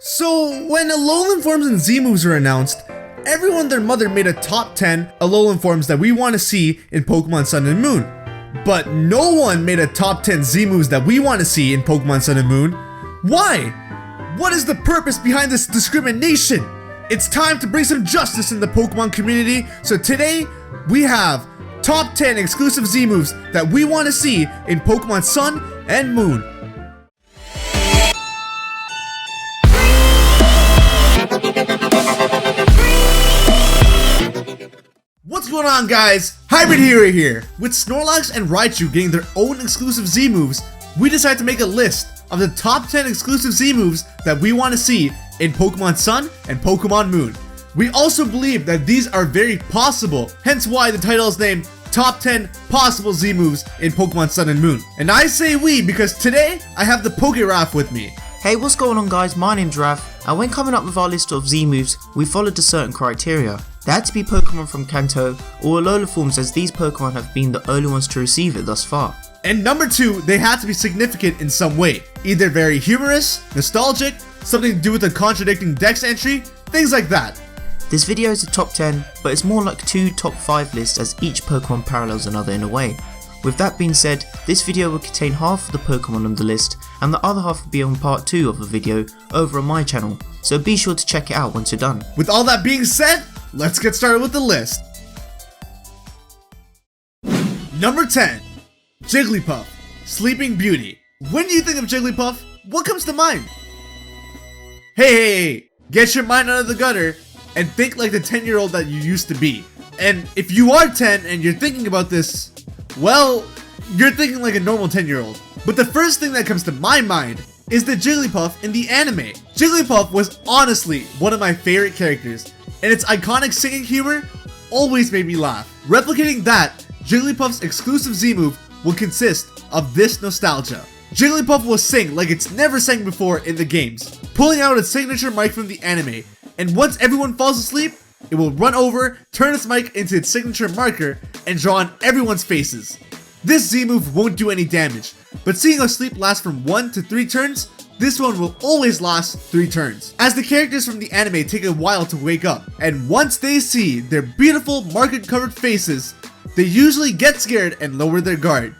So when Alola Forms and Z-Moves were announced, everyone and their mother made a top 10 Alola Forms that we want to see in Pokemon Sun and Moon. But no one made a top 10 Z-Moves that we want to see in Pokemon Sun and Moon. Why? What is the purpose behind this discrimination? It's time to bring some justice in the Pokemon community, so today we have top 10 exclusive Z-Moves that we want to see in Pokemon Sun and Moon. What's going on, guys? HybridHero here! With Snorlax and Raichu getting their own exclusive Z-Moves, we decided to make a list of the top 10 exclusive Z-Moves that we want to see in Pokemon Sun and Pokemon Moon. We also believe that these are very possible, hence why the title is named Top 10 Possible Z-Moves in Pokemon Sun and Moon. And I say we because today I have the ThePokeRaf with me. Hey, what's going on, guys? My name's Raf, and when coming up with our list of Z-Moves, we followed a certain criteria. There had to be Pokemon from Kanto or Alola Forms, as these Pokemon have been the only ones to receive it thus far. And number 2, they had to be significant in some way. Either very humorous, nostalgic, something to do with a contradicting Dex entry, things like that. This video is a top 10, but it's more like 2 top 5 lists, as each Pokemon parallels another in a way. With that being said, this video will contain half of the Pokemon on the list, and the other half will be on part 2 of the video over on my channel, so be sure to check it out once you're done. With all that being said, let's get started with the list. Number 10. Jigglypuff, Sleeping Beauty. When you think of Jigglypuff, what comes to mind? Hey, get your mind out of the gutter and think like the 10-year-old that you used to be. And if you are 10 and you're thinking about this, well, you're thinking like a normal 10-year-old. But the first thing that comes to my mind is the Jigglypuff in the anime. Jigglypuff was honestly one of my favorite characters, and its iconic singing humor always made me laugh. Replicating that, Jigglypuff's exclusive Z-move will consist of this nostalgia. Jigglypuff will sing like it's never sang before in the games, pulling out its signature mic from the anime, and once everyone falls asleep, it will run over, turn its mic into its signature marker, and draw on everyone's faces. This Z-move won't do any damage, but seeing how sleep lasts from 1 to 3 turns, this one will always last 3 turns, as the characters from the anime take a while to wake up, and once they see their beautiful market-covered faces, they usually get scared and lower their guard.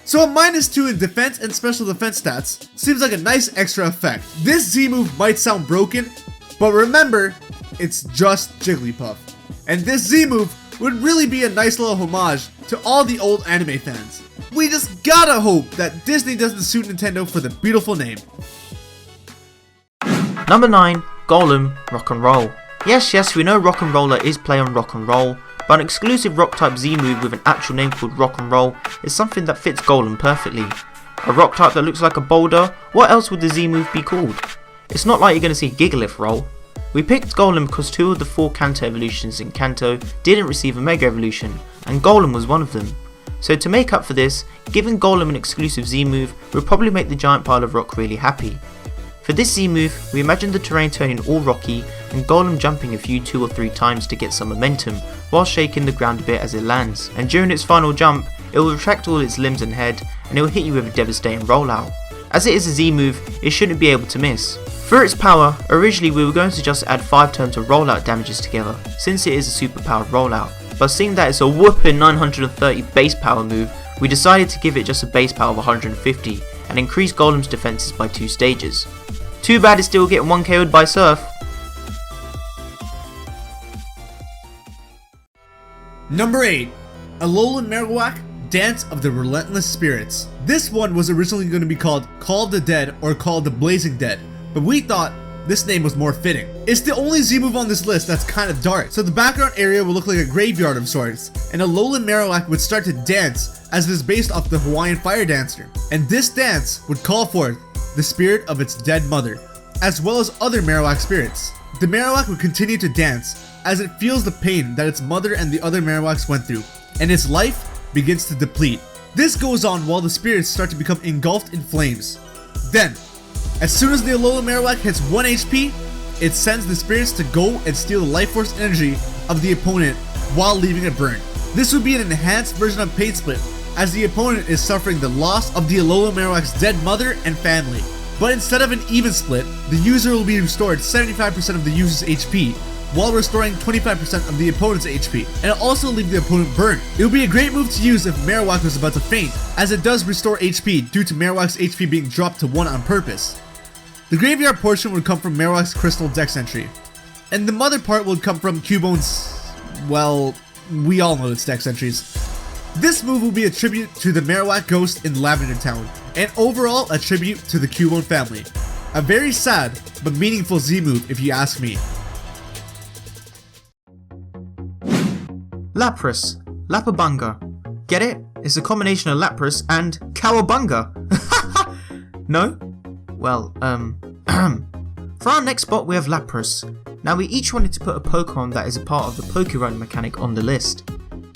So a -2 in defense and special defense stats seems like a nice extra effect. This Z-move might sound broken, but remember, it's just Jigglypuff. And this Z-move would really be a nice little homage to all the old anime fans. We just gotta hope that Disney doesn't sue Nintendo for the beautiful name. Number 9. Gollum, Rock and Roll. Yes, we know Rock and Roller is play on Rock and Roll, but an exclusive rock type Z-move with an actual name called Rock and Roll is something that fits Gollum perfectly. A rock type that looks like a boulder, what else would the Z-move be called? It's not like you're going to see Gigalith roll. We picked Gollum because 2 of the 4 Kanto evolutions in Kanto didn't receive a Mega Evolution, and Gollum was one of them. So to make up for this, giving Gollum an exclusive Z-move would probably make the giant pile of rock really happy. For this Z-move, we imagined the terrain turning all rocky and Gollum jumping a few 2 or 3 times to get some momentum while shaking the ground a bit as it lands, and during its final jump, it will retract all its limbs and head and it will hit you with a devastating rollout. As it is a Z-move, it shouldn't be able to miss. For its power, originally we were going to just add 5 turns of rollout damages together, since it is a super powered rollout, but seeing that it's a whopping 930 base power move, we decided to give it just a base power of 150 and increase Gollum's defenses by 2 stages. Too bad it's still getting 1 KO'd by Surf. Number 8. Alola Marillac, Dance of the Relentless Spirits. This one was originally going to be called Call of the Dead or Call of the Blazing Dead, but we thought this name was more fitting. It's the only Z-move on this list that's kind of dark, so the background area will look like a graveyard of sorts, and Alola Marillac would start to dance as it is based off the Hawaiian Fire Dancer, and this dance would call forth the spirit of its dead mother, as well as other Marillac spirits. The Marillac would continue to dance as it feels the pain that its mother and the other Marillacs went through, and its life begins to deplete. This goes on while the spirits start to become engulfed in flames. Then, as soon as the Alola Marillac hits 1 HP, it sends the spirits to go and steal the life force energy of the opponent while leaving it burn. This would be an enhanced version of Pain Split, as the opponent is suffering the loss of the Alola Marillac's dead mother and family. but instead of an even split, the user will be restored 75% of the user's HP, while restoring 25% of the opponent's HP, and it'll also leave the opponent burned. It would be a great move to use if Marillac was about to faint, as it does restore HP due to Marillac's HP being dropped to 1 on purpose. The graveyard portion would come from Marillac's Crystal Dex entry, and the mother part would come from Cubone's, well, we all know its Dex entries. This move will be a tribute to the Marillac Ghost in Lavender Town, and overall a tribute to the Cubone family. A very sad, but meaningful Z move if you ask me. Lapras, Lapabunga. Get it? It's a combination of Lapras and Cowabunga. No? Well, For our next spot we have Lapras. Now we each wanted to put a Pokemon that is a part of the Pokerun mechanic on the list.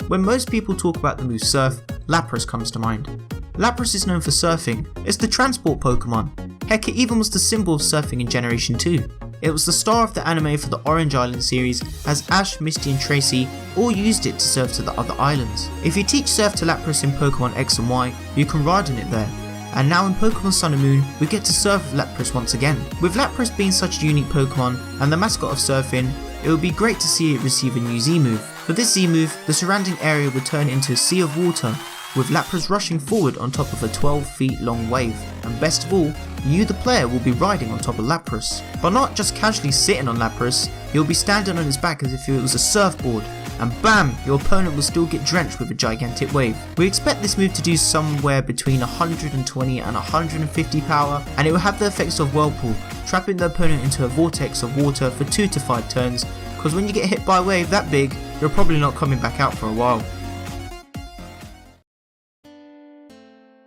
When most people talk about the move Surf, Lapras comes to mind. Lapras is known for surfing. It's the transport Pokemon. Heck, it even was the symbol of surfing in Generation 2. It was the star of the anime for the Orange Island series, as Ash, Misty and Tracy all used it to surf to the other islands. If you teach surf to Lapras in Pokemon X and Y, you can ride in it there. And now in Pokemon Sun and Moon, we get to surf with Lapras once again. With Lapras being such a unique Pokemon and the mascot of surfing, it would be great to see it receive a new Z move. For this Z move, the surrounding area would turn into a sea of water, with Lapras rushing forward on top of a 12 feet long wave, and best of all, you the player will be riding on top of Lapras. But not just casually sitting on Lapras, you'll be standing on his back as if it was a surfboard, and bam, your opponent will still get drenched with a gigantic wave. We expect this move to do somewhere between 120 and 150 power, and it will have the effects of Whirlpool, trapping the opponent into a vortex of water for 2 to 5 turns, because when you get hit by a wave that big, you're probably not coming back out for a while.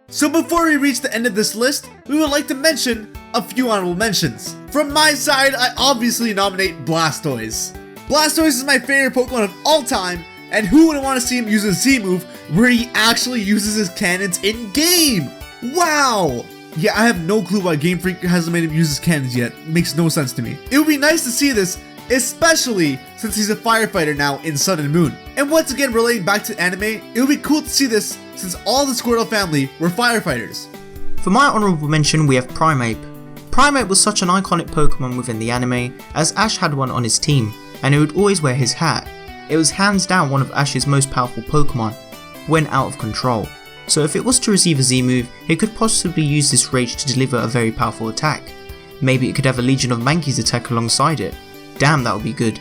So before we reach the end of this list, we would like to mention a few honorable mentions. From my side, I obviously nominate Blastoise. Blastoise is my favorite Pokemon of all time, and who wouldn't want to see him use a Z move where he actually uses his cannons in game? Wow! Yeah, I have no clue why Game Freak hasn't made him use his cannons yet. Makes no sense to me. It would be nice to see this, especially since he's a firefighter now in Sun and Moon. And once again, relating back to anime, it would be cool to see this since all the Squirtle family were firefighters. For my honourable mention, we have Primeape. Primeape was such an iconic Pokemon within the anime, as Ash had one on his team, and he would always wear his hat. It was hands down one of Ash's most powerful Pokemon, when out of control. So if it was to receive a Z move, it could possibly use this rage to deliver a very powerful attack. Maybe it could have a Legion of Mankeys attack alongside it. Damn, that would be good.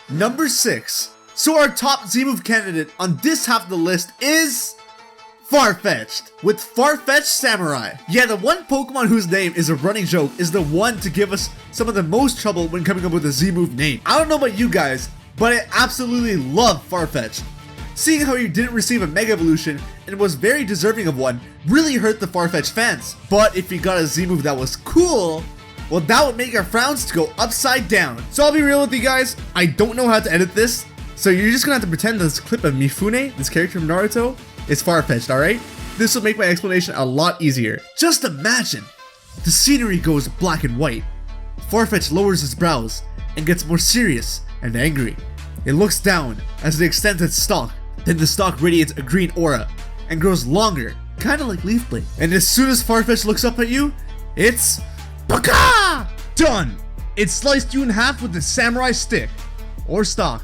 Number 6. So our top Z-move candidate on this half of the list is Farfetched, with Farfetched Samurai. Yeah, the one Pokemon whose name is a running joke is the one to give us some of the most trouble when coming up with a Z-move name. I don't know about you guys, but I absolutely love Farfetch'd. Seeing how he didn't receive a Mega Evolution and was very deserving of one really hurt the Farfetch'd fans. But if he got a Z-move that was cool, well, that would make our frowns to go upside down. So I'll be real with you guys, I don't know how to edit this, so you're just gonna have to pretend that this clip of Mifune, this character from Naruto, is Farfetch'd, alright? This will make my explanation a lot easier. Just imagine! The scenery goes black and white. Farfetch'd lowers his brows and gets more serious and angry. It looks down as it extends its stalk, then the stalk radiates a green aura and grows longer, kinda like Leaf Blade. And as soon as Farfetch'd looks up at you, it's Baka! Done! It sliced you in half with the samurai stick, or stalk,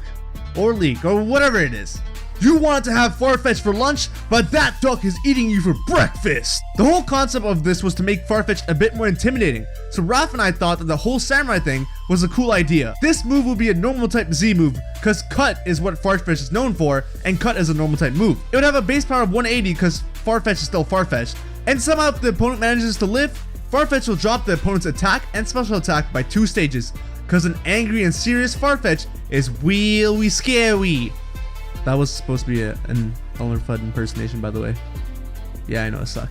or leek, or whatever it is. You wanted to have Farfetch'd for lunch, but that duck is eating you for breakfast! The whole concept of this was to make Farfetch'd a bit more intimidating, so Raf and I thought that the whole samurai thing was a cool idea. This move will be a normal type Z move, cause cut is what Farfetch'd is known for, and cut is a normal type move. It would have a base power of 180 cause Farfetch'd is still Farfetch'd, and somehow if the opponent manages to live, Farfetch'd will drop the opponent's attack and special attack by 2 stages, cause an angry and serious Farfetch'd is really scary. That was supposed to be an Alola Fudd impersonation, by the way. Yeah, I know, I suck.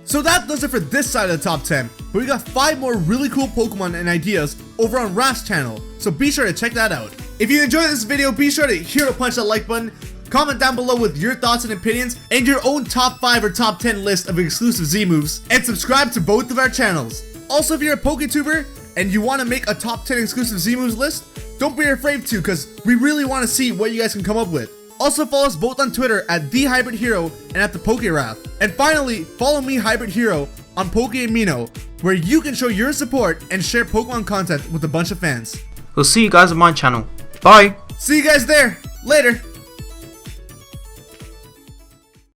So that does it for this side of the top 10, but we got 5 more really cool Pokemon and ideas over on Raf's channel, so be sure to check that out. If you enjoyed this video, be sure to hero punch that like button, comment down below with your thoughts and opinions, and your own top 5 or top 10 list of exclusive Z-moves, and subscribe to both of our channels. Also, if you're a PokeTuber, and you want to make a top 10 exclusive Z-moves list, don't be afraid to, because we really want to see what you guys can come up with. Also follow us both on Twitter at TheHybridHero and at ThePokeRaf. And finally, follow me, HybridHero, on Pokeamino, where you can show your support and share Pokemon content with a bunch of fans. We'll see you guys on my channel. Bye! See you guys there! Later!